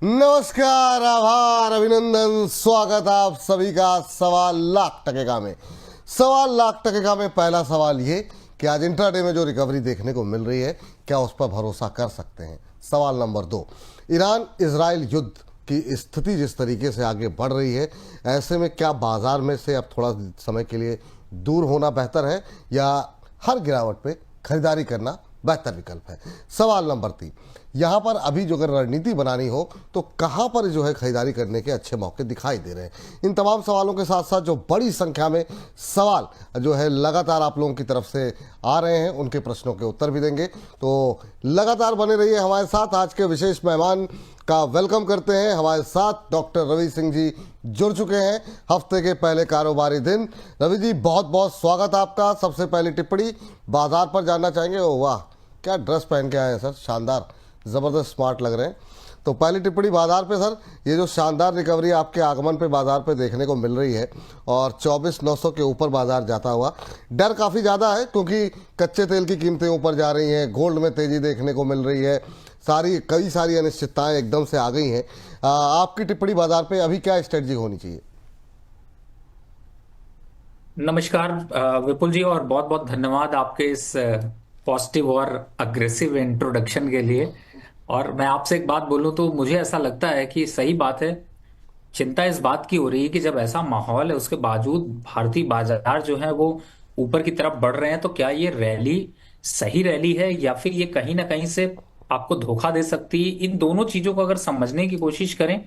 नमस्कार, आभार, अभिनंदन, स्वागत आप सभी का 1.25 लाख में। 1.25 लाख में पहला सवाल ये कि आज इंट्राडे में जो रिकवरी देखने को मिल रही है, क्या उस पर भरोसा कर सकते हैं। सवाल नंबर 2, ईरान इजराइल युद्ध की स्थिति जिस तरीके से आगे बढ़ रही है, ऐसे में क्या बाजार में से अब थोड़ा समय के लिए दूर होना बेहतर है या हर गिरावट पे खरीदारी करना बेहतर विकल्प है। सवाल नंबर 3, यहाँ पर अभी जो अगर रणनीति बनानी हो तो कहाँ पर जो है खरीदारी करने के अच्छे मौके दिखाई दे रहे हैं। इन तमाम सवालों के साथ साथ जो बड़ी संख्या में सवाल जो है लगातार आप लोगों की तरफ से आ रहे हैं, उनके प्रश्नों के उत्तर भी देंगे। तो लगातार बने रहिए हमारे साथ। आज के विशेष मेहमान का वेलकम करते हैं। हमारे साथ डॉक्टर रवि सिंह जी जुड़ चुके हैं हफ्ते के पहले कारोबारी दिन। रवि जी, बहुत बहुत स्वागत आपका। सबसे पहली टिप्पणी बाजार पर जानना चाहेंगे। ओ वाह, क्या ड्रेस पहन के आए हैं सर, शानदार, ज़बरदस्त स्मार्ट लग रहे हैं। तो पहली टिप्पणी बाजार पे सर, ये जो शानदार रिकवरी आपके आगमन पे बाजार पे देखने को मिल रही है और 24,900 के ऊपर बाजार जाता हुआ, डर काफ़ी ज़्यादा है क्योंकि कच्चे तेल की कीमतें ऊपर जा रही हैं, गोल्ड में तेज़ी देखने को मिल रही है, कई सारी अनिश्चितताएं एकदम से आ गई हैं। आपकी टिप्पणी बाजार पे अभी क्या स्ट्रेटजी होनी चाहिए। नमस्कार विपुल जी, और बहुत बहुत धन्यवाद आपके इस पॉजिटिव और अग्रेसिव इंट्रोडक्शन के लिए। और मैं आपसे एक बात बोलूं तो मुझे ऐसा लगता है कि सही बात है। चिंता इस बात की हो रही है कि जब ऐसा माहौल है उसके बावजूद भारतीय बाजार जो है वो ऊपर की तरफ बढ़ रहे हैं, तो क्या ये रैली सही रैली है या फिर ये कहीं ना कहीं से आपको धोखा दे सकती है। इन दोनों चीजों को अगर समझने की कोशिश करें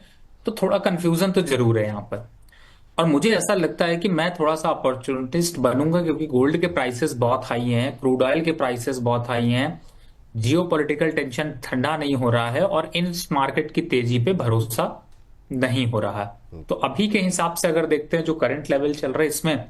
तो थोड़ा कंफ्यूजन तो जरूर है यहाँ पर। और मुझे ऐसा लगता है कि मैं थोड़ा सा अपॉर्चुनिटिस्ट बनूंगा क्योंकि गोल्ड के प्राइसेस बहुत हाई हैं, क्रूड ऑयल के प्राइसेस बहुत हाई हैं, जियो पॉलिटिकल टेंशन ठंडा नहीं हो रहा है और इन मार्केट की तेजी पे भरोसा नहीं हो रहा है। तो अभी के हिसाब से अगर देखते हैं जो करंट लेवल चल रहा है, इसमें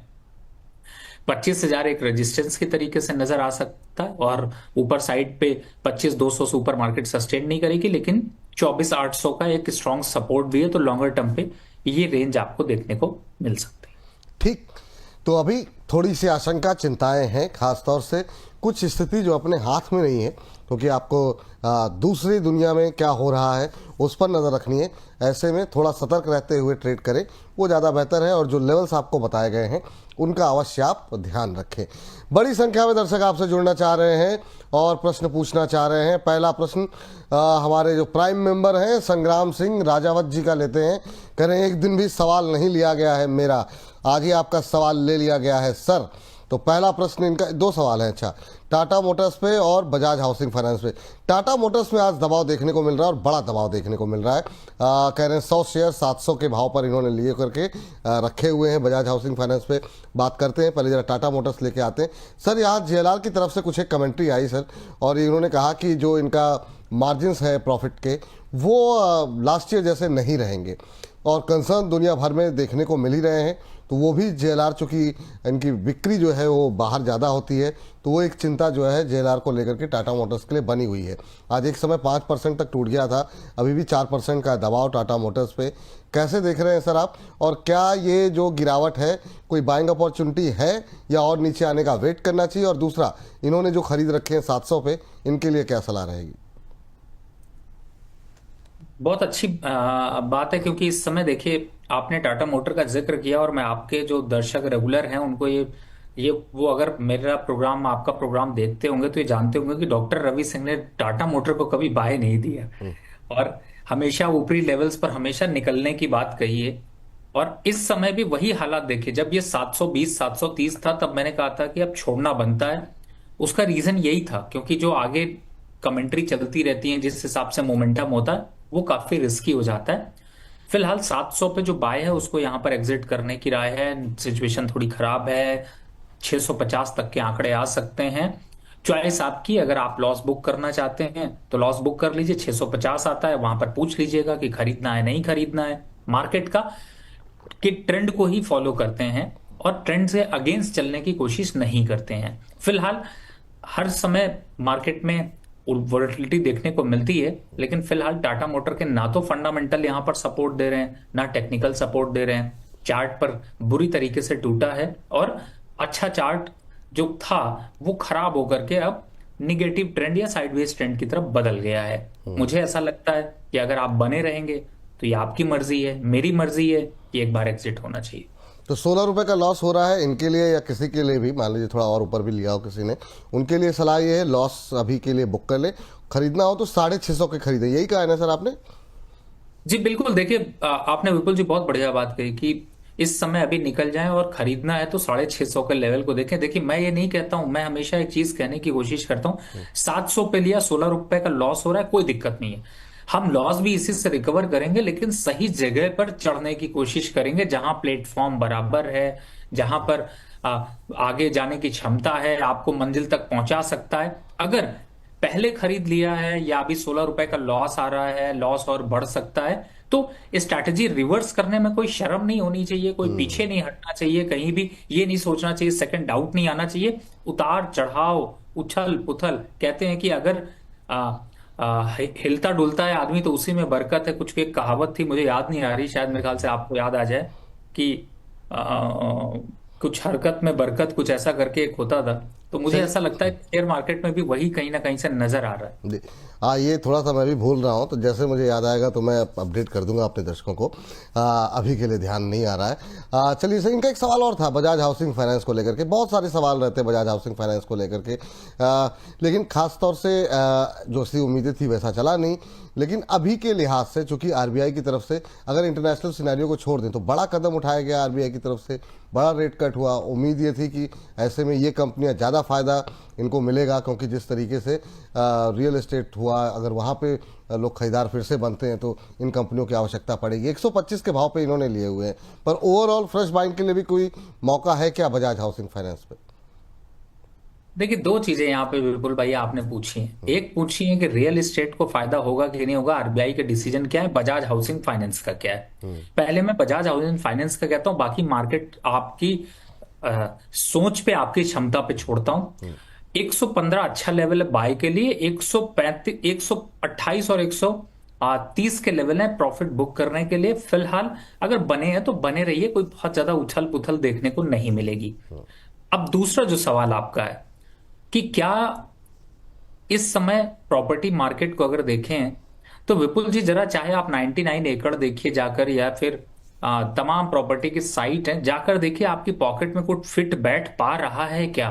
25,000 एक रेजिस्टेंस के तरीके से नजर आ सकता है और ऊपर साइड पे 25,200 से ऊपर मार्केट सस्टेन नहीं करेगी, लेकिन 24,800 का एक स्ट्रॉन्ग सपोर्ट भी है। तो लॉन्गर टर्म पे ये रेंज आपको देखने को मिल सकती है। ठीक, तो अभी थोड़ी सी आशंका, चिंताएं हैं, खासतौर से कुछ स्थिति जो अपने हाथ में नहीं है, क्योंकि आपको दूसरी दुनिया में क्या हो रहा है उस पर नज़र रखनी है। ऐसे में थोड़ा सतर्क रहते हुए ट्रेड करें, वो ज़्यादा बेहतर है। और जो लेवल्स आपको बताए गए हैं उनका अवश्य आप ध्यान रखें। बड़ी संख्या में दर्शक आपसे जुड़ना चाह रहे हैं और प्रश्न पूछना चाह रहे हैं। पहला प्रश्न हमारे जो प्राइम मेंबर हैं संग्राम सिंह राजावत जी का लेते हैं। कह रहे हैं एक दिन भी सवाल नहीं लिया गया है मेरा, आज ही आपका सवाल ले लिया गया है सर। तो पहला प्रश्न, इनका 2 सवाल है। अच्छा, टाटा मोटर्स पे और बजाज हाउसिंग फाइनेंस पे। टाटा मोटर्स में आज दबाव देखने को मिल रहा है और बड़ा दबाव देखने को मिल रहा है। कह रहे हैं 100 शेयर 700 के भाव पर इन्होंने लिए करके रखे हुए हैं। बजाज हाउसिंग फाइनेंस पे बात करते हैं, पहले जरा टाटा मोटर्स लेके आते हैं। सर, यहाँ जेएलआर की तरफ से कुछ एक कमेंट्री आई सर, और इन्होंने कहा कि जो इनका मार्जिन्स है प्रॉफिट के, वो लास्ट ईयर जैसे नहीं रहेंगे और कंसर्न दुनिया भर में देखने को मिल ही रहे हैं। तो वो भी जेएलआर, चूँकि इनकी बिक्री जो है वो बाहर ज़्यादा होती है, तो वो एक चिंता जो है जेएलआर को लेकर के टाटा मोटर्स के लिए बनी हुई है। आज एक समय 5% तक टूट गया था, अभी भी 4% का दबाव टाटा मोटर्स पे। कैसे देख रहे हैं सर आप, और क्या ये जो गिरावट है कोई बाइंग अपॉर्चुनिटी है या और नीचे आने का वेट करना चाहिए। और दूसरा, इन्होंने जो खरीद रखे हैं 700 पे, इनके लिए क्या सलाह रहेगी। बहुत अच्छी बात है, क्योंकि इस समय देखिए आपने टाटा मोटर का जिक्र किया और मैं आपके जो दर्शक रेगुलर हैं उनको ये वो अगर मेरा प्रोग्राम आपका प्रोग्राम देखते होंगे तो ये जानते होंगे कि डॉक्टर रवि सिंह ने टाटा मोटर को कभी बाय नहीं दिया और हमेशा ऊपरी लेवल्स पर हमेशा निकलने की बात कही है। और इस समय भी वही हालात देखे, जब ये 720 730 था तब मैंने कहा था कि अब छोड़ना बनता है। उसका रीजन यही था क्योंकि जो आगे कमेंट्री चलती रहती है जिस हिसाब से मोमेंटम होता है वो काफी रिस्की हो जाता है। फिलहाल 700 पे जो बाय है उसको यहां पर एग्जिट करने की राय है। सिचुएशन थोड़ी खराब है, 650 तक के आंकड़े आ सकते हैं। चॉइस आपकी, अगर आप लॉस बुक करना चाहते हैं तो लॉस बुक कर लीजिए। 650 आता है, वहां पर पूछ लीजिएगा कि खरीदना है नहीं खरीदना है। मार्केट का कि ट्रेंड को ही फॉलो करते हैं और ट्रेंड से अगेंस्ट चलने की कोशिश नहीं करते हैं। फिलहाल हर समय मार्केट में वोलेटिलिटी देखने को मिलती है, लेकिन फिलहाल टाटा मोटर के ना तो फंडामेंटल यहां पर सपोर्ट दे रहे हैं ना टेक्निकल सपोर्ट दे रहे हैं। चार्ट पर बुरी तरीके से टूटा है और अच्छा चार्ट जो था वो खराब होकर के अब निगेटिव ट्रेंड या साइडवेज ट्रेंड की तरफ बदल गया है। मुझे ऐसा लगता है कि अगर आप बने रहेंगे तो ये आपकी मर्जी है, मेरी मर्जी है कि एक बार एग्जिट होना चाहिए। तो 16 रुपए का लॉस हो रहा है इनके लिए या किसी के लिए भी, मान लीजिए थोड़ा और ऊपर भी लिया हो किसी ने, उनके लिए सलाह ये है लॉस अभी के लिए बुक कर ले, खरीदना हो तो 650 के खरीदे, यही कहा है ना सर आपने? जी बिल्कुल, देखिए आपने विपुल जी बहुत बढ़िया बात कही कि इस समय अभी निकल जाएं और खरीदना है तो 650 के लेवल को देखें। देखिए मैं ये नहीं कहता हूं, मैं हमेशा एक चीज कहने की कोशिश करता हूं, 700 पे लिया, 16 रुपए का लॉस हो रहा है, कोई दिक्कत नहीं है। हम लॉस भी इसी से रिकवर करेंगे, लेकिन सही जगह पर चढ़ने की कोशिश करेंगे जहां प्लेटफॉर्म बराबर है, जहां पर आगे जाने की क्षमता है, आपको मंजिल तक पहुंचा सकता है। अगर पहले खरीद लिया है या अभी 16 रुपए का लॉस आ रहा है, लॉस और बढ़ सकता है, तो स्ट्रैटेजी रिवर्स करने में कोई शर्म नहीं होनी चाहिए, कोई पीछे नहीं हटना चाहिए, कहीं भी ये नहीं सोचना चाहिए, सेकंड डाउट नहीं आना चाहिए। उतार चढ़ाव, उछल पुथल, कहते हैं कि अगर हिलता डुलता है आदमी तो उसी में बरकत है। कुछ एक कहावत थी, मुझे याद नहीं आ रही, शायद मेरे ख्याल से आपको याद आ जाए कि आ, कुछ हरकत में बरकत, कुछ ऐसा करके एक होता था। तो मुझे चलिए। ऐसा लगता है कि शेयर मार्केट में भी वही कहीं ना कहीं से नजर आ रहा है। जी हाँ, ये थोड़ा सा मैं भी भूल रहा हूँ, तो जैसे मुझे याद आएगा तो मैं अपडेट कर दूंगा अपने दर्शकों को। अभी के लिए ध्यान नहीं आ रहा है। चलिए सर, इनका एक सवाल और था बजाज हाउसिंग फाइनेंस को लेकर के, बहुत सारे सवाल रहते हैं बजाज हाउसिंग फाइनेंस को लेकर के, लेकिन खास तौर से जो सी उम्मीदें थी वैसा चला नहीं। लेकिन अभी के लिहाज से चूंकि आरबीआई की तरफ से, अगर इंटरनेशनल सिनेरियो को छोड़ दें तो बड़ा कदम उठाया गया आरबीआई की तरफ से, बड़ा रेट कट हुआ, उम्मीद ये थी कि ऐसे में ये कंपनियां ज़्यादा फ़ायदा इनको मिलेगा, क्योंकि जिस तरीके से रियल एस्टेट हुआ, अगर वहाँ पे लोग खरीदार फिर से बनते हैं तो इन कंपनियों की आवश्यकता पड़ेगी। 125 के भाव पे इन्होंने लिए हुए हैं, पर ओवरऑल फ्रेश बाइंग के लिए भी कोई मौका है क्या बजाज हाउसिंग फाइनेंस पे? देखिए दो चीजें यहाँ पे विपुल भाई आपने पूछी हैं। एक पूछी है कि रियल एस्टेट को फायदा होगा कि नहीं होगा, आरबीआई का डिसीजन क्या है, बजाज हाउसिंग फाइनेंस का क्या है। पहले मैं बजाज हाउसिंग फाइनेंस का कहता हूँ, बाकी मार्केट आपकी सोच पे, आपकी क्षमता पे छोड़ता हूँ। 115 अच्छा लेवल है बाय के लिए, 135, 128 और 130 के लेवल है प्रॉफिट बुक करने के लिए। फिलहाल अगर बने हैं तो बने रहिए, कोई बहुत ज्यादा उछल पुथल देखने को नहीं मिलेगी। अब दूसरा जो सवाल आपका है कि क्या इस समय प्रॉपर्टी मार्केट को अगर देखें तो विपुल जी जरा, चाहे आप 99 एकड़ देखिए जाकर, या फिर तमाम प्रॉपर्टी की साइट है जाकर देखिए, आपकी पॉकेट में कुछ फिट बैठ पा रहा है क्या?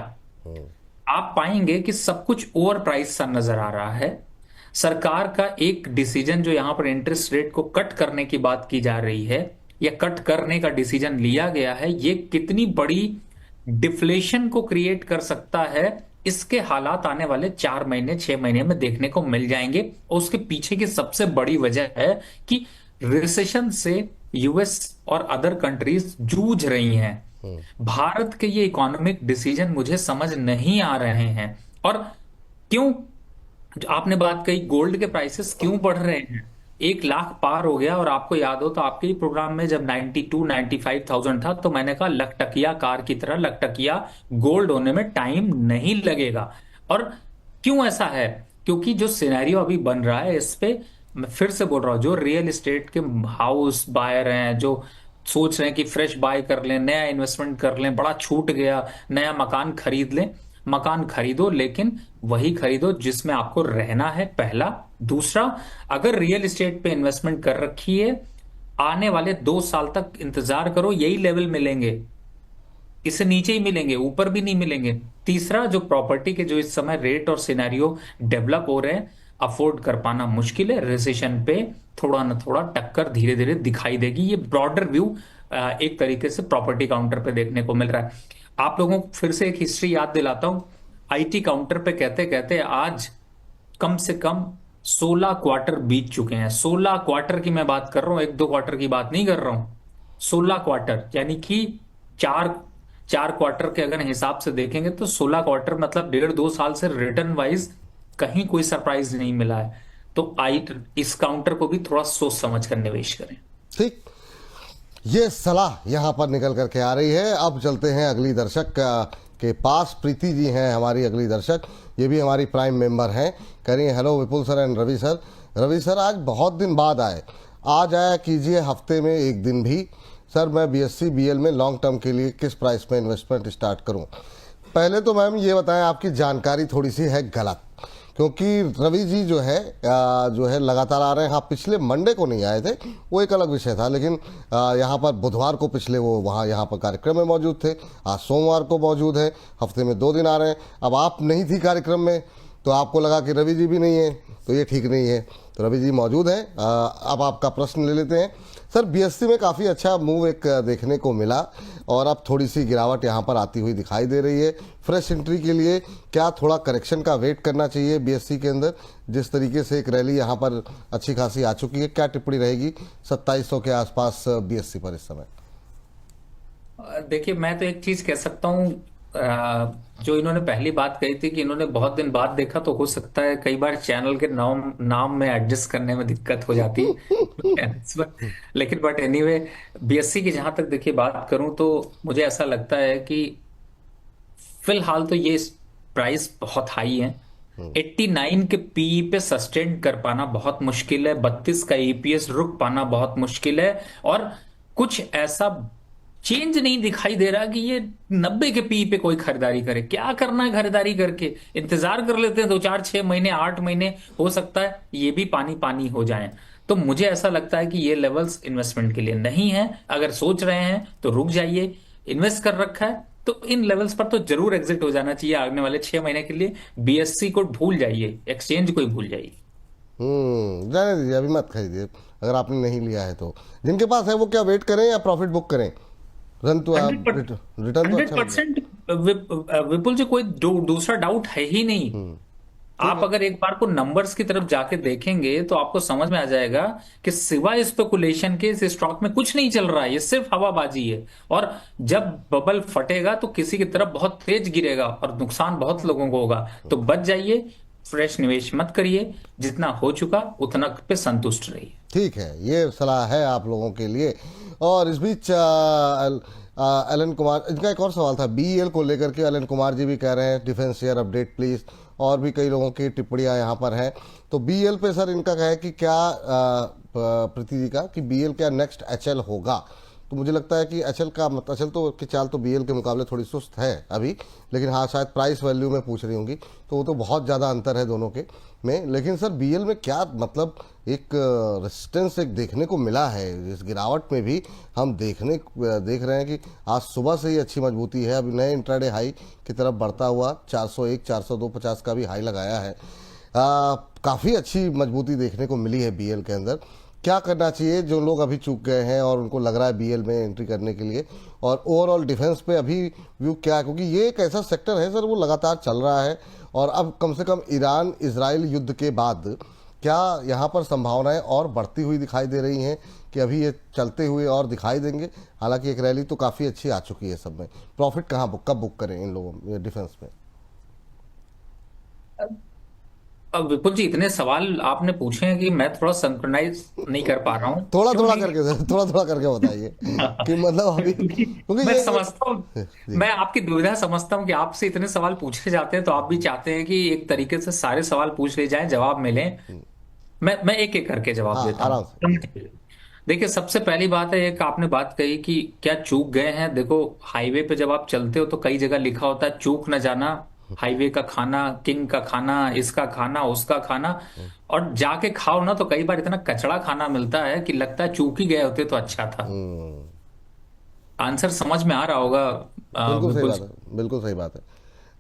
आप पाएंगे कि सब कुछ ओवर प्राइस सा नजर आ रहा है। सरकार का एक डिसीजन जो यहां पर इंटरेस्ट रेट को कट करने की बात की जा रही है, या कट करने का डिसीजन लिया गया है, ये कितनी बड़ी डिफ्लेशन को क्रिएट कर सकता है, इसके हालात आने वाले 4 महीने 6 महीने में देखने को मिल जाएंगे। और उसके पीछे की सबसे बड़ी वजह है कि रिसेशन से यूएस और अदर कंट्रीज जूझ रही हैं। भारत के ये इकोनॉमिक डिसीजन मुझे समझ नहीं आ रहे हैं। और क्यों, जो आपने बात कही गोल्ड के प्राइसेस क्यों बढ़ रहे हैं, 1 लाख पार हो गया। और आपको याद हो तो आपके ही प्रोग्राम में जब 92-95,000 था तो मैंने कहा लखटकिया कार की तरह लखटकिया गोल्ड होने में टाइम नहीं लगेगा। और क्यों ऐसा है, क्योंकि जो सिनेरियो अभी बन रहा है इस पे, मैं फिर से बोल रहा हूं, जो रियल एस्टेट के हाउस बायर हैं, जो सोच रहे हैं कि फ्रेश बाय कर लें, नया इन्वेस्टमेंट कर लें, बड़ा छूट गया, नया मकान खरीद लें, मकान खरीदो लेकिन वही खरीदो जिसमें आपको रहना है, पहला। दूसरा, अगर रियल एस्टेट पे इन्वेस्टमेंट कर रखी है, आने वाले 2 साल तक इंतजार करो, यही लेवल मिलेंगे, इससे नीचे ही मिलेंगे, ऊपर भी नहीं मिलेंगे। तीसरा, जो प्रॉपर्टी के जो इस समय रेट और सिनेरियो डेवलप हो रहे हैं, अफोर्ड कर पाना मुश्किल है। रिसेशन पे थोड़ा ना थोड़ा टक्कर धीरे धीरे दिखाई देगी। ये ब्रॉडर व्यू एक तरीके से प्रॉपर्टी काउंटर पे देखने को मिल रहा है। आप लोगों को फिर से एक हिस्ट्री याद दिलाता हूं। आईटी काउंटर पे कहते कहते आज कम से कम 16 क्वार्टर बीत चुके हैं। 16 क्वार्टर की मैं बात कर रहा हूं, 1-2 क्वार्टर की बात नहीं कर रहा हूं। 16 क्वार्टर यानी कि चार चार क्वार्टर के अगर हिसाब से देखेंगे तो 16 क्वार्टर मतलब 1.5-2 साल से रिटर्न वाइज कहीं कोई सरप्राइज नहीं मिला है। तो आई इस काउंटर को भी थोड़ा सोच समझ कर निवेश करें। ठीक, ये सलाह यहाँ पर निकल करके आ रही है। अब चलते हैं अगली दर्शक के पास। प्रीति जी हैं हमारी अगली दर्शक, ये भी हमारी प्राइम मेंबर हैं। करिए hello Vipul sir and Ravi sir. Ravi sir, आज बहुत दिन बाद आए, आज आया कीजिए हफ्ते में एक दिन भी। सर मैं बीएससी बीएल में लॉन्ग टर्म के लिए किस प्राइस में इन्वेस्टमेंट स्टार्ट करूं? पहले तो मैम ये बताएं, आपकी जानकारी थोड़ी सी है गलत, क्योंकि रवि जी जो है लगातार आ रहे हैं। हाँ, पिछले मंडे को नहीं आए थे, वो एक अलग विषय था, लेकिन यहाँ पर बुधवार को पिछले वो वहाँ यहाँ पर कार्यक्रम में मौजूद थे। आज सोमवार को मौजूद है, हफ्ते में 2 दिन आ रहे हैं। अब आप नहीं थी कार्यक्रम में, तो आपको लगा कि रवि जी भी नहीं है, तो ये ठीक नहीं है। तो रवि जी मौजूद हैं। अब आपका प्रश्न ले लेते हैं सर। बीएससी में काफ़ी अच्छा मूव एक देखने को मिला, और अब थोड़ी सी गिरावट यहाँ पर आती हुई दिखाई दे रही है। फ्रेश एंट्री के लिए क्या थोड़ा करेक्शन का वेट करना चाहिए बीएससी के अंदर? जिस तरीके से एक रैली यहाँ पर अच्छी खासी आ चुकी है, क्या टिप्पणी रहेगी 2700 के आसपास बीएससी पर इस समय? देखिए, मैं तो एक चीज कह सकता हूँ। जो इन्होंने पहली बात कही थी कि इन्होंने बहुत दिन बाद देखा, तो हो सकता है कई बार चैनल के नाम नाम में एडजस्ट करने में दिक्कत हो जाती है channels पर। लेकिन बट एनीवे, बीएससी की जहां तक देखिए बात करूं, तो मुझे ऐसा लगता है कि फिलहाल तो ये प्राइस बहुत हाई है। 89 के पीई पे सस्टेन कर पाना बहुत मुश्किल है, 32 का ईपीएस रुक पाना बहुत मुश्किल है, और कुछ ऐसा चेंज नहीं दिखाई दे रहा कि ये 90 के पीई पे कोई खरीदारी करे। क्या करना है खरीदारी करके? इंतजार कर लेते हैं 2 4 6 महीने, 8 महीने, हो सकता है ये भी पानी पानी हो जाए। तो मुझे ऐसा लगता है कि ये लेवल्स इन्वेस्टमेंट के लिए नहीं है। अगर सोच रहे हैं तो रुक जाइए। इन्वेस्ट कर रखा है तो इन लेवल्स पर तो जरूर एग्जिट हो जाना चाहिए आने वाले 6 महीने के लिए। बीएससी को भूल जाइए, एक्सचेंज को ही भूल जाइए। जाने दीजिए, अभी मत खरीदिए अगर आपने नहीं लिया है तो। जिनके पास है वो क्या वेट करें या प्रॉफिट बुक करें? रन तो आप रिटर्न तो अच्छा मिल रहा 100% विपुल जी, कोई दूसरा डाउट है ही नहीं। है। ठीक आप है। अगर एक बार को नंबर्स की तरफ जाके देखेंगे तो आपको समझ में आ जाएगा कि सिवाय स्पेकुलेशन के इस स्टॉक में कुछ नहीं चल रहा है, ये सिर्फ हवाबाजी है। और जब बबल फटेगा तो किसी की तरफ बहुत तेज गिरेगा और नुकसान बहुत लोगों को होगा। तो बच जाइए, फ्रेश निवेश मत करिए, जितना हो चुका उतना पे संतुष्ट रहिए। ठीक है, ये सलाह है आप लोगों के लिए। और इस बीच एलन कुमार, इनका एक और सवाल था बीईएल को लेकर के। एलन कुमार जी भी कह रहे हैं डिफेंस शेयर अपडेट प्लीज़, और भी कई लोगों की टिप्पणियां यहाँ पर हैं। तो बीईएल पे सर इनका है कि क्या प्रीति जी का कि बीईएल क्या नेक्स्ट एचएल होगा? तो मुझे लगता है कि एचएल का एचएल तो की चाल तो बीएल के मुकाबले थोड़ी सुस्त है अभी, लेकिन हाँ शायद प्राइस वैल्यू में पूछ रही होंगी, तो वो तो बहुत ज़्यादा अंतर है दोनों के में। लेकिन सर बीएल में क्या मतलब एक रेजिस्टेंस एक देखने को मिला है इस गिरावट में भी। हम देख रहे हैं कि आज सुबह से ही अच्छी मजबूती है, अभी नए इंट्राडे हाई की तरफ बढ़ता हुआ 401 402.50 का भी हाई लगाया है। काफ़ी अच्छी मजबूती देखने को मिली है बीएल के अंदर। क्या करना चाहिए जो लोग अभी चूक गए हैं और उनको लग रहा है बीएल में एंट्री करने के लिए? और ओवरऑल डिफेंस पे अभी व्यू क्या है, क्योंकि ये एक ऐसा सेक्टर है सर वो लगातार चल रहा है, और अब कम से कम ईरान इजराइल युद्ध के बाद क्या यहाँ पर संभावनाएं और बढ़ती हुई दिखाई दे रही हैं कि अभी ये चलते हुए और दिखाई देंगे? हालांकि एक रैली तो काफ़ी अच्छी आ चुकी है सब में। प्रॉफिट कब बुक करें इन लोगों डिफेंस में? अब विपुल जी, इतने सवाल आपने पूछे हैं कि मैं थोड़ा सिंक्रोनाइज नहीं कर पा रहा हूँ, थोड़ा थोड़ा क्योंकि करके सर, थोड़ा थोड़ा करके बताइए कि मतलब अभी, क्योंकि मैं ये समझता हूँ, जी। मैं आपकी दुविधा समझता हूँ कि आपसे इतने सवाल पूछे जाते हैं तो आप भी चाहते हैं कि एक तरीके से सारे सवाल पूछ ले जाएं, जवाब मिले। मैं एक एक करके जवाब हाँ देता आराम से जी। हूँ। देखिए, सबसे पहली बात है, एक आपने बात कही कि क्या चूक गए हैं। देखो, हाईवे पे जब आप चलते हो तो कई जगह लिखा होता है चूक न जाना, हाईवे का खाना, किंग का खाना, इसका खाना, उसका खाना। और जाके खाओ ना तो कई बार इतना कचड़ा खाना मिलता है कि लगता है चूक ही गए होते तो अच्छा था। हम्म, आंसर समझ में आ रहा होगा बिल्कुल सही विपुल। बात है, बिल्कुल सही बात है।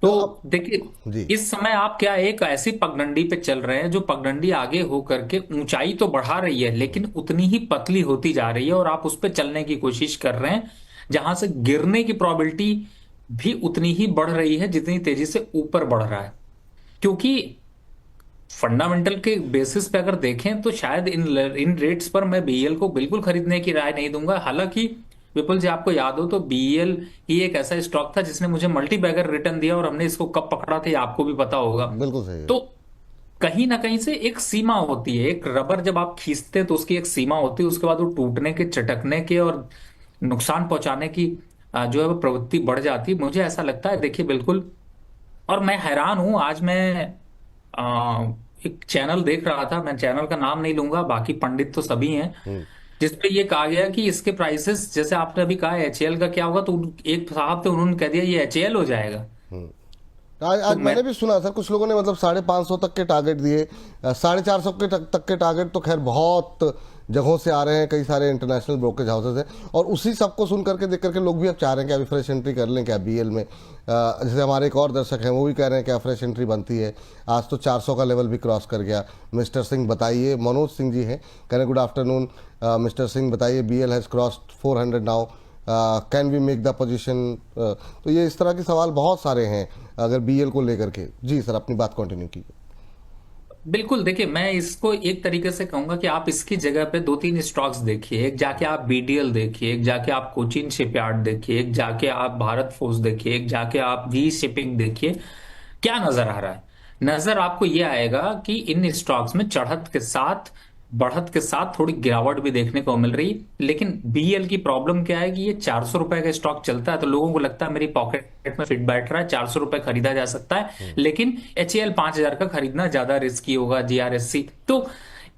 तो अब तो देखिए, जी। इस समय आप क्या एक ऐसी पगडंडी पे चल रहे हैं जो पगडंडी आगे हो करके ऊंचाई तो बढ़ा रही है लेकिन उतनी ही पतली होती जा रही है, और आप उस पे चलने की कोशिश कर रहे हैं जहां से गिरने की प्रोबेबिलिटी भी उतनी ही बढ़ रही है जितनी तेजी से ऊपर बढ़ रहा है। क्योंकि फंडामेंटल के बेसिस पे अगर देखें तो शायद इन रेट्स पर मैं बीएल को बिल्कुल खरीदने की राय नहीं दूंगा। हालांकि विपुल जी, आपको याद हो तो बीएल ही एक ऐसा स्टॉक था जिसने मुझे मल्टी बैगर रिटर्न दिया, और हमने इसको कब पकड़ा था ये आपको भी पता होगा। बिल्कुल सही है। तो कहीं ना कहीं से एक सीमा होती है, एक रबर जब आप खींचते हैं तो उसकी एक सीमा होती है, उसके बाद वो टूटने के, चटकने के और नुकसान पहुंचाने की जो है वो प्रवृत्ति बढ़ जाती है। मुझे ऐसा लगता है, देखिए बिल्कुल। और मैं हैरान हूं, आज मैं एक चैनल देख रहा था, मैं चैनल का नाम नहीं लूंगा, बाकी पंडित तो सभी हैं, हम्म, जिसपे ये कहा गया कि इसके प्राइसेस, जैसे आपने अभी कहा एचएएल का क्या होगा, तो एक साहब थे उन्होंने कह दिया ये एचएएल हो जाएगा। आज तो मैं मैंने भी सुना सर, कुछ लोगों ने मतलब 550 तक के टारगेट दिए, 450 के तक के टारगेट तो खैर बहुत जगहों से आ रहे हैं, कई सारे इंटरनेशनल ब्रोकरेज हाउसेज हैं, और उसी सबको सुन करके देख करके लोग भी अब चाह रहे हैं कि अभी फ्रेश एंट्री कर लें क्या बीएल में। जैसे हमारे एक और दर्शक हैं वो भी कह रहे हैं क्या फ्रेश एंट्री बनती है, आज तो 400 का लेवल भी क्रॉस कर गया। मिस्टर सिंह बताइए, मनोज सिंह जी हैं, कह रहे हैं गुड आफ्टरनून मिस्टर सिंह, बताइए BL has crossed 400 now, can we make the position. तो ये इस तरह के सवाल बहुत सारे हैं अगर बीएल को लेकर के। जी सर, अपनी बात कंटिन्यू कीजिए। बिल्कुल, देखिए मैं इसको एक तरीके से कहूंगा कि आप इसकी जगह पे दो तीन स्टॉक्स देखिए। एक जाके आप बीडीएल देखिए, एक जाके आप कोचिन शिपयार्ड देखिए, एक जाके आप भारत फोर्स देखिए, एक जाके आप वी शिपिंग देखिए। क्या नजर आ रहा है? नजर आपको यह आएगा कि इन स्टॉक्स में चढ़त के साथ बढ़त के साथ थोड़ी गिरावट भी देखने को मिल रही। लेकिन बीएल की प्रॉब्लम क्या है कि ये 400 रुपए का स्टॉक चलता है तो लोगों को लगता है मेरी पॉकेट में फिट बैठ रहा है, 400 रुपए खरीदा जा सकता है। लेकिन एचएएल 5000 का खरीदना ज्यादा रिस्की होगा, जीआरएससी। तो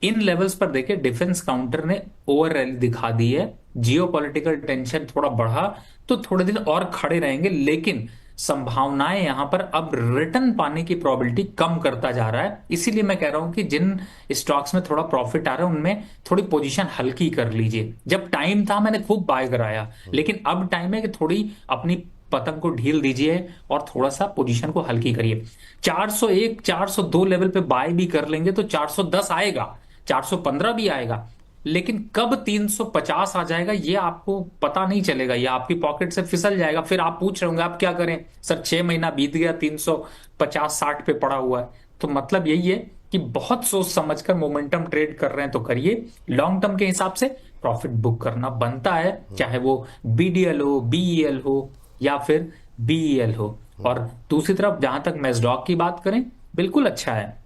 इन लेवल्स पर देखिए डिफेंस काउंटर ने ओवर रैली दिखा दी है। जियो पॉलिटिकल टेंशन थोड़ा बढ़ा तो थोड़े दिन और खड़े रहेंगे, लेकिन संभावनाएं यहां पर अब रिटर्न पाने की प्रोबेबिलिटी कम करता जा रहा है। इसीलिए मैं कह रहा हूं कि जिन स्टॉक्स में थोड़ा प्रॉफिट आ रहा है उनमें थोड़ी पोजीशन हल्की कर लीजिए। जब टाइम था मैंने खूब बाय कराया, लेकिन अब टाइम है कि थोड़ी अपनी पतंग को ढील दीजिए और थोड़ा सा पोजीशन को हल्की करिए। 401 402 लेवल पे बाय भी कर लेंगे तो 410 आएगा, 415 भी आएगा, लेकिन कब 350 आ जाएगा ये आपको पता नहीं चलेगा, ये आपकी पॉकेट से फिसल जाएगा। फिर आप पूछ रहे होंगे आप क्या करें सर, 6 महीना बीत गया 350-60 पे पड़ा हुआ है। तो मतलब यही है कि बहुत सोच समझकर मोमेंटम ट्रेड कर रहे हैं तो करिए। लॉन्ग टर्म के हिसाब से प्रॉफिट बुक करना बनता है, चाहे वो बीडीएल हो, बीईएल हो या फिर बीईएल हो। और दूसरी तरफ जहां तक मेजडॉक की बात करें, बिल्कुल अच्छा है।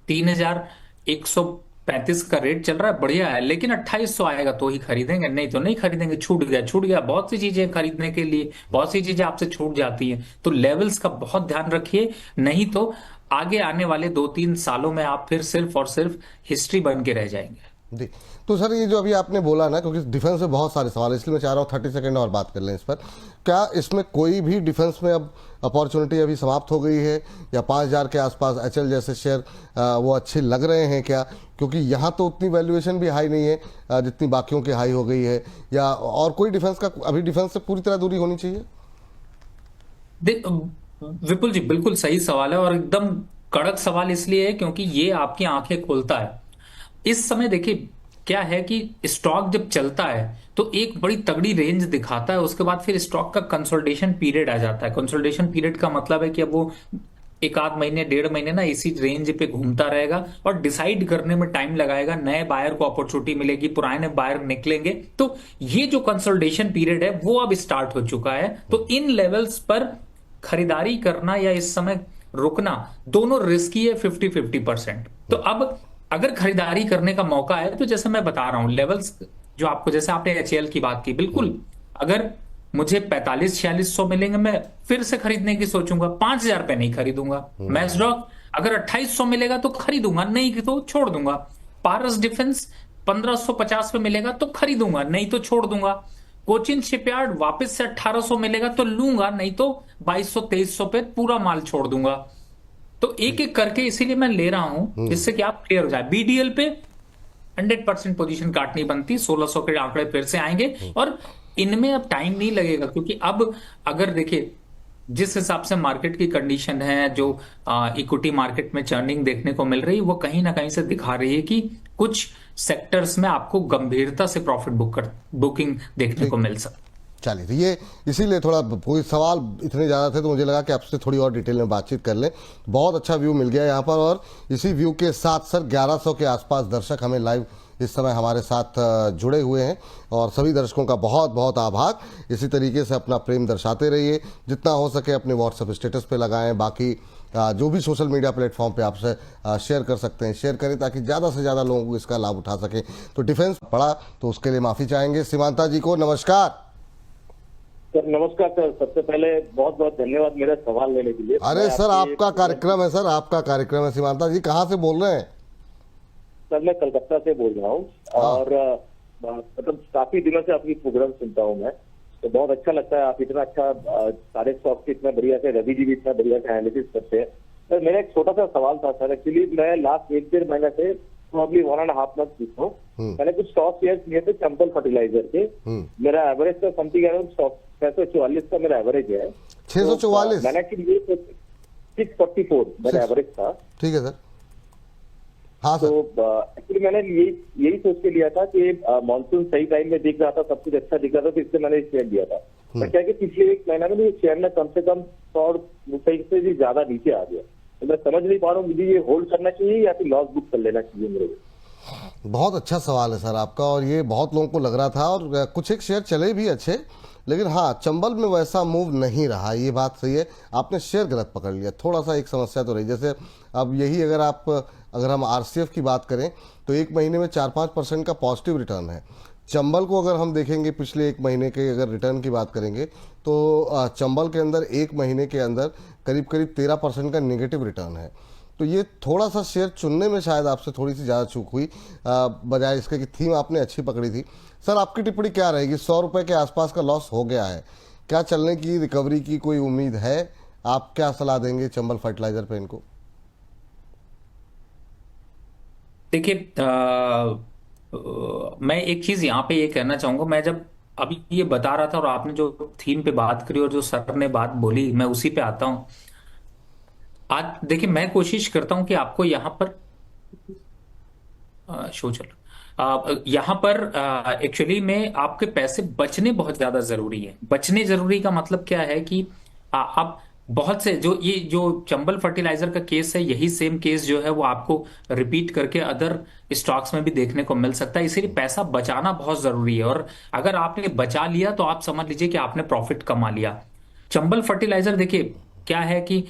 3135 का रेट चल रहा है, बढ़िया है, लेकिन 2800 आएगा तो ही खरीदेंगे, नहीं तो नहीं खरीदेंगे। छूट गया छूट गया, बहुत सी चीजें खरीदने के लिए बहुत सी चीजें आपसे छूट जाती हैं। तो लेवल्स का बहुत ध्यान रखिए, नहीं तो आगे आने वाले 2-3 सालों में आप फिर सिर्फ और सिर्फ हिस्ट्री बन के रह जाएंगे। जी, तो सर ये जो अभी आपने बोला ना, क्योंकि डिफेंस में बहुत सारे सवाल है इसलिए मैं चाह रहा हूँ 30 सेकंड और बात कर लें इस पर। क्या इसमें कोई भी डिफेंस में अब अपॉर्चुनिटी अभी समाप्त हो गई है, या 5000 के आसपास एचएल जैसे शेयर वो अच्छे लग रहे हैं क्या? क्योंकि यहाँ तो उतनी वैल्यूएशन भी हाई नहीं है जितनी बाकियों की हाई हो गई है, या और कोई डिफेंस का अभी डिफेंस से पूरी तरह दूरी होनी चाहिए? देख विपुल जी, बिल्कुल सही सवाल है और एकदम कड़क सवाल इसलिए है क्योंकि ये आपकी आंखें खोलता है। इस समय देखिए क्या है कि स्टॉक जब चलता है तो एक बड़ी तगड़ी रेंज दिखाता है, उसके बाद फिर स्टॉक का कंसोलिडेशन पीरियड आ जाता है। कंसोलिडेशन पीरियड का मतलब है कि अब वो एक आध महीने 1.5 महीने ना इसी रेंज पे घूमता रहेगा और डिसाइड करने में टाइम लगाएगा। नए बायर को अपॉर्चुनिटी मिलेगी, पुराने बायर निकलेंगे। तो ये जो कंसोलिडेशन पीरियड है वो अब स्टार्ट हो चुका है। तो इन लेवल्स पर खरीदारी करना या इस समय रुकना दोनों रिस्की है, 50-50%। तो अब अगर खरीदारी करने का मौका है तो जैसे मैं बता रहा हूं लेवल्स जो आपको, जैसे आपने एचएएल की बात की, बिल्कुल अगर मुझे 45-4600 मिलेंगे मैं फिर से खरीदने की सोचूंगा, 5000 पे नहीं खरीदूंगा। मैक्सडॉक अगर 2800 मिलेगा तो खरीदूंगा, नहीं तो छोड़ दूंगा। पारस डिफेंस 1550 पे मिलेगा तो खरीदूंगा, नहीं तो छोड़ दूंगा। कोचिन शिपयार्ड वापस से 1800 मिलेगा तो लूंगा, नहीं तो 2200-2300 पे पूरा माल छोड़ दूंगा। तो एक एक करके इसीलिए मैं ले रहा हूं जिससे कि आप क्लियर हो जाए। बीडीएल पे 100% पोजीशन काटनी बनती, 1600 के आंकड़े फिर से आएंगे और इनमें अब टाइम नहीं लगेगा, क्योंकि अब अगर देखिए जिस हिसाब से मार्केट की कंडीशन है, जो इक्विटी मार्केट में चर्निंग देखने को मिल रही है, वो कहीं ना कहीं से दिखा रही है कि कुछ सेक्टर्स में आपको गंभीरता से प्रॉफिट बुकिंग देखने को मिल सकती। चलिए, तो ये इसीलिए थोड़ा कोई सवाल इतने ज़्यादा थे तो मुझे लगा कि आपसे थोड़ी और डिटेल में बातचीत कर लें। बहुत अच्छा व्यू मिल गया यहाँ पर, और इसी व्यू के साथ सर 1100 के आसपास दर्शक हमें लाइव इस समय हमारे साथ जुड़े हुए हैं, और सभी दर्शकों का बहुत बहुत आभार। इसी तरीके से अपना प्रेम दर्शाते रहिए, जितना हो सके अपने व्हाट्सएप स्टेटस पे लगाएं, बाकी जो भी सोशल मीडिया प्लेटफॉर्म पे आपसे शेयर कर सकते हैं शेयर करें, ताकि ज़्यादा से ज़्यादा लोगों को इसका लाभ उठा सकें। तो डिफेंस पड़ा तो उसके लिए माफ़ी चाहेंगे। सीमांता जी को नमस्कार। सर नमस्कार सर, सबसे पहले बहुत बहुत धन्यवाद मेरा सवाल लेने के लिए। अरे सर, आपका कार्यक्रम है सर, आपका कार्यक्रम है। सीमांता जी कहाँ से बोल रहे हैं? सर मैं कलकत्ता से बोल रहा हूँ, और मतलब काफी दिनों से आपकी प्रोग्राम सुनता हूँ मैं। तो बहुत अच्छा लगता है, आप इतना अच्छा सारे स्टॉक की इतना बढ़िया से, रवि जी भी इतना बढ़िया से एनालिसिस करते हैं। सर मेरा एक छोटा सा सवाल था सर, एक्चुअली मैं लास्ट 1-1.5 महीने से प्रॉब्ली 1.5 मंथ पीछे हूँ, मैंने कुछ स्टॉक शेयर लिए थे चंबल फर्टिलाइजर के। मेरा एवरेज का समथिंग अराउंड 644 का मेरा एवरेज है। 644? मैंने एक्चुअली 644 मेरा एवरेज था। ठीक है सर। हाँ तो सर। एक्चुअली मैंने यही सोच के लिया था कि मानसून सही टाइम में दिख रहा था, सब कुछ अच्छा दिख रहा था, तो इसलिए मैंने शेयर लिया था। पर क्या कि पिछले 1 महीना में ये शेयर में कम से कम 100 रुपए से भी ज्यादा नीचे आ गया। तो मैं समझ नहीं पा रहा हूँ, मुझे ये होल्ड करना चाहिए या फिर लॉस बुक कर लेना चाहिए मेरे को। बहुत अच्छा सवाल है सर आपका, और ये बहुत लोगों को लग रहा था, और कुछ एक शेयर चले भी अच्छे, लेकिन हाँ चंबल में वैसा मूव नहीं रहा, ये बात सही है। आपने शेयर गलत पकड़ लिया, थोड़ा सा एक समस्या तो रही। जैसे अब यही अगर हम आरसीएफ की बात करें तो 1 महीने में 4-5% का पॉजिटिव रिटर्न है। चंबल को अगर हम देखेंगे पिछले 1 महीने के अगर रिटर्न की बात करेंगे तो चंबल के अंदर 1 महीने के अंदर करीब करीब 13% का नेगेटिव रिटर्न है। तो ये थोड़ा सा शेयर चुनने में शायद आपसे थोड़ी सी ज़्यादा चूक हुई, बजाय इसके कि थीम आपने अच्छी पकड़ी थी। सर आपकी टिप्पणी क्या रहेगी? 100 रुपये के आसपास का लॉस हो गया है, क्या चलने की, रिकवरी की कोई उम्मीद है? आप क्या सलाह देंगे चंबल फर्टिलाइजर पे इनको? देखिए मैं एक चीज यहाँ पे ये कहना चाहूंगा, मैं जब अभी ये बता रहा था और आपने जो थीम पे बात करी और जो सर ने बात बोली, मैं उसी पे आता हूँ। आज देखिए मैं कोशिश करता हूं कि आपको यहाँ पर शो चलो यहाँ पर एक्चुअली में आपके पैसे बचने बहुत ज्यादा जरूरी है। बचने जरूरी का मतलब क्या है कि आप बहुत से जो चंबल फर्टिलाइजर का केस है, यही सेम केस जो है वो आपको रिपीट करके अदर स्टॉक्स में भी देखने को मिल सकता है। इसीलिए पैसा बचाना बहुत जरूरी है, और अगर आपने बचा लिया तो आप समझ लीजिए कि आपने प्रॉफिट कमा लिया। चंबल फर्टिलाइजर देखिए क्या है कि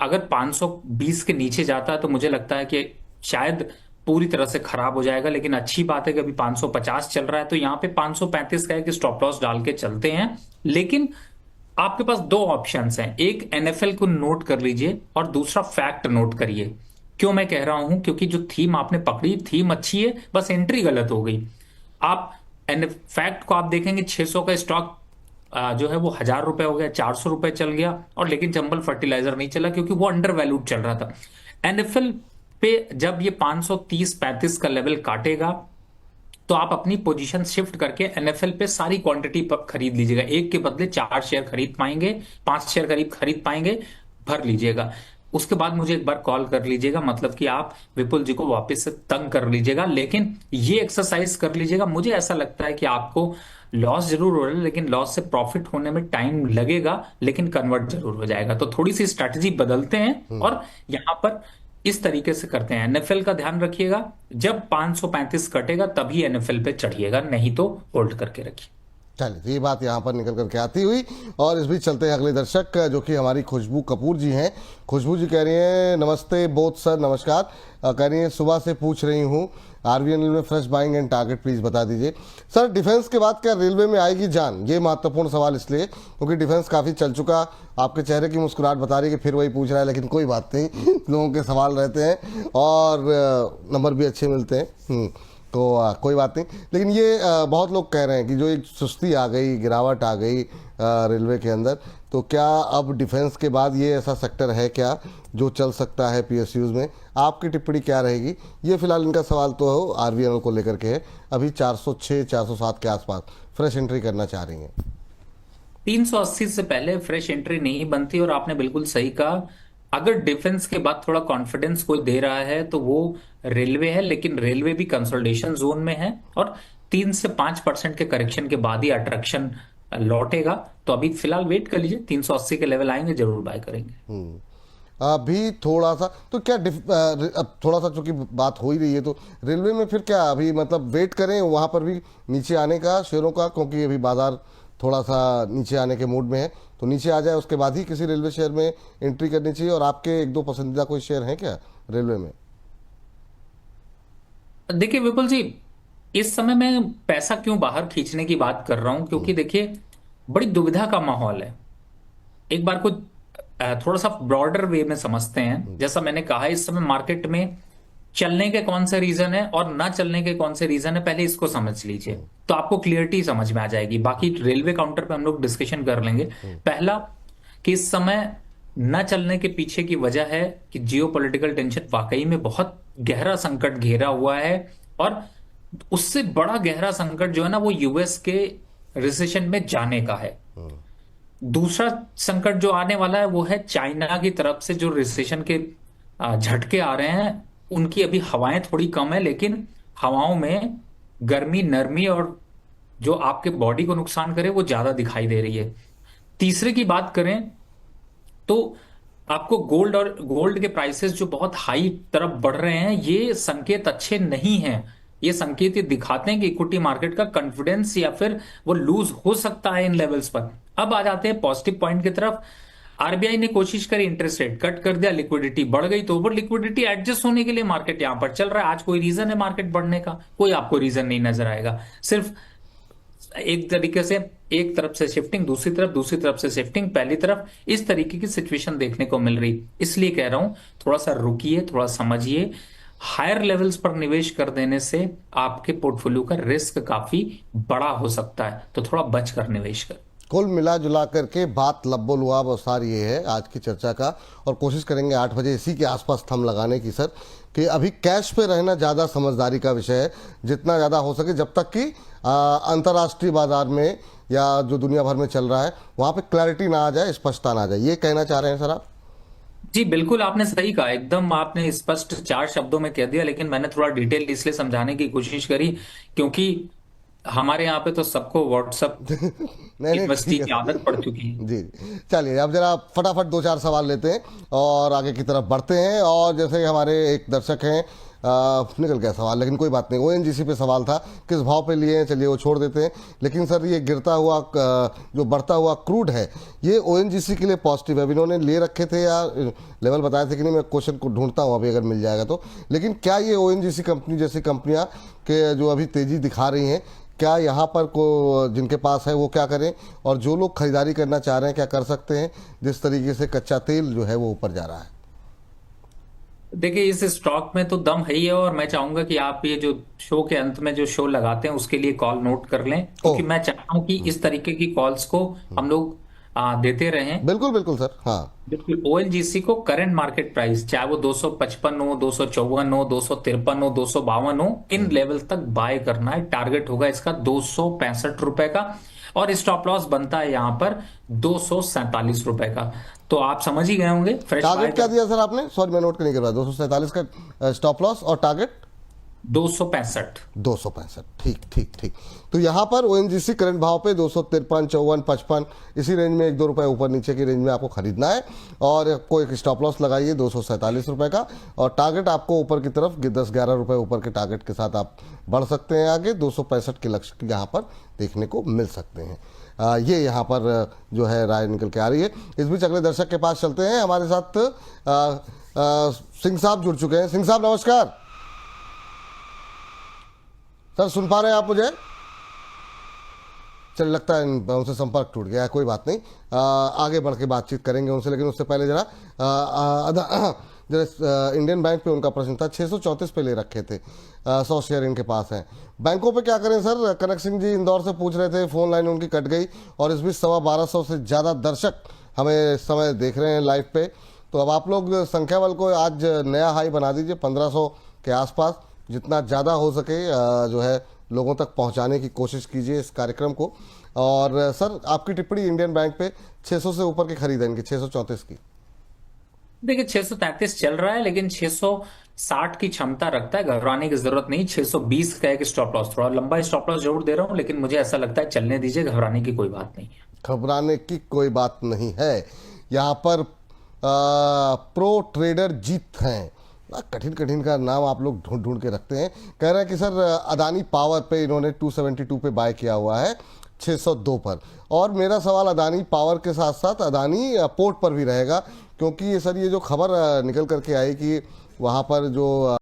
अगर 520 के नीचे जाता है तो मुझे लगता है कि शायद पूरी तरह से खराब हो जाएगा, लेकिन अच्छी बात है कि अभी 550 चल रहा है, तो यहाँ पे 535 का है कि स्टॉप लॉस डाल के चलते हैं। लेकिन आपके पास 2 ऑप्शंस हैं, एक एनएफएल को नोट कर लीजिए और दूसरा फैक्ट नोट करिए। क्यों मैं कह रहा हूं? क्योंकि जो थीम आपने पकड़ी, थीम अच्छी है, बस एंट्री गलत हो गई। आप फैक्ट को आप देखेंगे 600 का स्टॉक जो है वो 1000 रुपए हो गया, 400 रुपए चल गया, और लेकिन चंबल फर्टिलाइजर नहीं चला क्योंकि वो अंडर वैल्यूड चल रहा था। एनएफएल पे जब ये 530-35 का लेवल काटेगा तो आप अपनी पोजीशन शिफ्ट करके एनएफएल पे सारी क्वांटिटी खरीद लीजिएगा। एक के बदले 4 शेयर खरीद पाएंगे, 5 शेयर करीब खरीद पाएंगे, भर लीजिएगा। उसके बाद मुझे एक बार कॉल कर लीजिएगा, मतलब कि आप विपुल जी को वापस से तंग कर लीजिएगा, लेकिन ये एक्सरसाइज कर लीजिएगा। मुझे ऐसा लगता है कि आपको लॉस जरूर हो रहा है, लेकिन लॉस से प्रॉफिट होने में टाइम लगेगा, लेकिन कन्वर्ट जरूर हो जाएगा। तो थोड़ी सी स्ट्रैटेजी बदलते हैं और यहां पर इस तरीके से करते हैं। एनएफएल का ध्यान रखिएगा, जब 535 कटेगा तभी एनएफएल पे चढ़िएगा, नहीं तो होल्ड करके रखिए। चलिए, तो ये बात यहाँ पर निकल करके आती हुई, और इस बीच चलते हैं अगले दर्शक जो कि हमारी खुशबू कपूर जी हैं। खुशबू जी कह रही हैं नमस्ते बोथ सर, नमस्कार। कह रही हैं सुबह से पूछ रही हूँ आरवीएनएल में fresh buying and target please बता दीजिए। सर डिफेंस के बाद क्या रेलवे में आएगी जान? ये महत्वपूर्ण सवाल इसलिए क्योंकि डिफेंस काफ़ी चल चुका। आपके चेहरे की मुस्कुराहट बता रही है कि फिर वही पूछ रहा है, लेकिन कोई बात नहीं, लोगों के सवाल रहते हैं और नंबर भी अच्छे मिलते हैं, तो कोई बात नहीं। लेकिन ये बहुत लोग कह रहे हैं कि जो एक सुस्ती आ गई, गिरावट आ गई रेलवे के अंदर, तो क्या अब डिफेंस के बाद ये ऐसा सेक्टर है क्या जो चल सकता है पीएसयूज में? आपकी टिप्पणी क्या रहेगी? ये फिलहाल इनका सवाल तो आरवीएनएल को लेकर के है। अभी 406-407 के आसपास फ्रेश एंट्री करना चाह रही हैं। 380 से पहले फ्रेश एंट्री नहीं बनती, और आपने बिल्कुल सही कहा। अगर डिफेंस के बाद थोड़ा कॉन्फिडेंस कोई दे रहा है तो वो रेलवे है, लेकिन रेलवे भी कंसोलिडेशन जोन में है और 3 से 5% के करेक्शन के बाद ही अट्रैक्शन लौटेगा। तो अभी फिलहाल वेट कर लीजिए, 380 के लेवल आएंगे, जरूर बाय करेंगे। अभी थोड़ा सा तो क्या अब थोड़ा सा चूंकि बात हो ही रही है, तो रेलवे में फिर क्या अभी मतलब वेट करें वहाँ पर भी नीचे आने का शेयरों का, क्योंकि अभी बाजार थोड़ा सा नीचे आने के मूड में है, तो नीचे आ जाए उसके बाद ही किसी रेलवे शेयर में एंट्री करनी चाहिए? और आपके 1-2 पसंदीदा कोई शेयर हैं क्या रेलवे में? देखिए विपुल जी, इस समय मैं पैसा क्यों बाहर खींचने की बात कर रहा हूं, क्योंकि देखिए बड़ी दुविधा का माहौल है। एक बार को थोड़ा सा ब्रॉडर वे में समझते हैं। जैसा मैंने कहा, इस समय मार्केट में चलने के कौन से रीजन है और ना चलने के कौन से रीजन है, पहले इसको समझ लीजिए तो आपको क्लियरिटी समझ में आ जाएगी। बाकी रेलवे काउंटर पे हम लोग डिस्कशन कर लेंगे। पहला, कि इस समय न चलने के पीछे की वजह है कि जियोपॉलिटिकल टेंशन वाकई में बहुत गहरा संकट घेरा हुआ है, और उससे बड़ा गहरा संकट जो है ना वो यूएस के रिसेशन में जाने का है। दूसरा संकट जो आने वाला है वो है चाइना की तरफ से जो रिसेशन के झटके आ रहे हैं, उनकी अभी हवाएं थोड़ी कम है, लेकिन हवाओं में गर्मी, नरमी और जो आपके बॉडी को नुकसान करे वो ज्यादा दिखाई दे रही है। तीसरे की बात करें तो आपको गोल्ड के प्राइसेस जो बहुत हाई तरफ बढ़ रहे हैं, ये संकेत अच्छे नहीं हैं। ये संकेत ये दिखाते हैं कि इक्विटी मार्केट का कॉन्फिडेंस या फिर वो लूज हो सकता है इन लेवल्स पर। अब आ जाते हैं पॉजिटिव पॉइंट की तरफ। आरबीआई ने कोशिश करी, इंटरेस्ट रेट कट कर दिया, लिक्विडिटी बढ़ गई, तो ओवर लिक्विडिटी एडजस्ट होने के लिए मार्केट यहां पर चल रहा है। आज कोई रीजन है मार्केट बढ़ने का? कोई आपको रीजन नहीं नजर आएगा। सिर्फ एक तरीके से एक तरफ से शिफ्टिंग, दूसरी तरफ से शिफ्टिंग, पहली तरफ, इस तरीके की सिचुएशन देखने को मिल रही। इसलिए कह रहा हूं थोड़ा सा रुकिए, थोड़ा समझिए। हायर लेवल्स पर निवेश कर देने से आपके पोर्टफोलियो का रिस्क काफी बड़ा हो सकता है, तो थोड़ा बच कर निवेश कर। कुल मिला जुला करके बात लब्बो लुआब और सार ये है आज की चर्चा का, और कोशिश करेंगे 8 बजे इसी के आसपास थम लगाने की सर, कि अभी कैश पे रहना ज़्यादा समझदारी का विषय है, जितना ज़्यादा हो सके, जब तक कि अंतर्राष्ट्रीय बाजार में या जो दुनिया भर में चल रहा है वहाँ पे क्लैरिटी ना आ जाए, स्पष्टता ना आ जाए। ये कहना चाह रहे हैं सर आप? जी बिल्कुल, आपने सही कहा, एकदम आपने स्पष्ट 4 शब्दों में कह दिया, लेकिन मैंने थोड़ा डिटेल इसलिए समझाने की कोशिश करी क्योंकि हमारे यहाँ पे तो सबको व्हाट्सएप नहीं की नहीं, मस्ती ठीक की है आदत पड़ चुकी है। जी। चलिए अब जरा फटाफट 2-4 सवाल लेते हैं और आगे की तरफ बढ़ते हैं। और जैसे हमारे एक दर्शक हैं, निकल गया सवाल, लेकिन कोई बात नहीं, ओएनजीसी पे सवाल था, किस भाव पे लिए हैं, चलिए वो छोड़ देते हैं। लेकिन सर ये गिरता हुआ जो बढ़ता हुआ क्रूड है, ये ओएनजीसी के लिए पॉजिटिव है? अभी इन्होंने ले रखे थे या लेवल बताए थे कि नहीं? मैं क्वेश्चन को ढूंढता हूँ अभी, अगर मिल जाएगा तो। लेकिन क्या ये ओएनजीसी कंपनी जैसी कंपनियाँ के जो अभी तेजी दिखा रही हैं, क्या यहाँ पर को जिनके पास है वो क्या करें, और जो लोग खरीदारी करना चाह रहे हैं क्या कर सकते हैं, जिस तरीके से कच्चा तेल जो है वो ऊपर जा रहा है? देखिए इस स्टॉक में तो दम है ही है, और मैं चाहूंगा कि आप ये जो शो के अंत में जो शो लगाते हैं उसके लिए कॉल नोट कर लें, क्योंकि मैं चाहता हूं कि इस तरीके की कॉल्स को हम लोग देते रहें। बिल्कुल बिल्कुल सर, हाँ। बिल्कुल, ओएनजीसी को करंट मार्केट प्राइस, चाहे वो 255 हो, 254 हो, 253 हो, 252 हो, इन लेवल तक बाय करना है। टारगेट होगा इसका 265 रुपए का, और स्टॉप लॉस बनता है यहाँ पर 247 रुपए का। तो आप समझ ही गए होंगे फ्रेश टारगेट क्या दिया सर आपने? सॉरी मैं नोट नहीं कर रहा। 247 का स्टॉप लॉस और टारगेट 265। 265, ठीक ठीक ठीक। तो यहाँ पर ओएनजीसी करंट भाव पे 253, 54, 55 इसी रेंज में 1-2 रुपए ऊपर नीचे की रेंज में आपको खरीदना है, और आपको एक स्टॉप लॉस लगाइए 247 रुपए का, और टारगेट आपको ऊपर की तरफ 10-11 रुपए ऊपर के टारगेट के साथ आप बढ़ सकते हैं आगे। 265 के लक्ष्य यहाँ पर देखने को मिल सकते हैं। ये यहाँ पर जो है राय निकल के आ रही है। इस बीच अगले दर्शक के पास चलते हैं। हमारे साथ सिंह साहब जुड़ चुके हैं। सिंह साहब नमस्कार सर, सुन पा रहे हैं आप मुझे? चल लगता है उनसे संपर्क टूट गया है, कोई बात नहीं, आगे बढ़ के बातचीत करेंगे उनसे। लेकिन उससे पहले जरा इंडियन बैंक पे उनका प्रश्न था। 634 पे ले रखे थे, 100 शेयर इनके पास हैं। बैंकों पे क्या करें सर? कनक सिंह जी इंदौर से पूछ रहे थे, फोन लाइन उनकी कट गई, और इस बीच 1250 से ज़्यादा दर्शक हमें इस समय देख रहे हैं लाइव पे। तो अब आप लोग संख्या बल को आज नया हाई बना दीजिए 1500 के आसपास, जितना ज़्यादा हो सके जो है लोगों तक पहुंचाने की कोशिश कीजिए इस कार्यक्रम को। और सर आपकी टिप्पणी इंडियन बैंक पे 600 से ऊपर की खरीद है इनकी, 634 की। देखिए 633 चल रहा है, लेकिन 660 की क्षमता रखता है, घबराने की जरूरत नहीं। 620 का एक स्टॉप लॉस, थोड़ा लंबा स्टॉप लॉस जरूर दे रहा हूं, लेकिन मुझे ऐसा लगता है चलने दीजिए, घबराने की कोई बात नहीं है। घबराने की कोई बात नहीं है। यहाँ पर प्रो ट्रेडर जीत हैं, कठिन कठिन का नाम आप लोग ढूंढ ढूंढ के रखते हैं। कह रहे हैं कि सर अदानी पावर पे इन्होंने 272 पे बाय किया हुआ है 602 पर। और मेरा सवाल अदानी पावर के साथ साथ अदानी पोर्ट पर भी रहेगा, क्योंकि ये सर ये जो खबर निकल करके आई कि वहाँ पर जो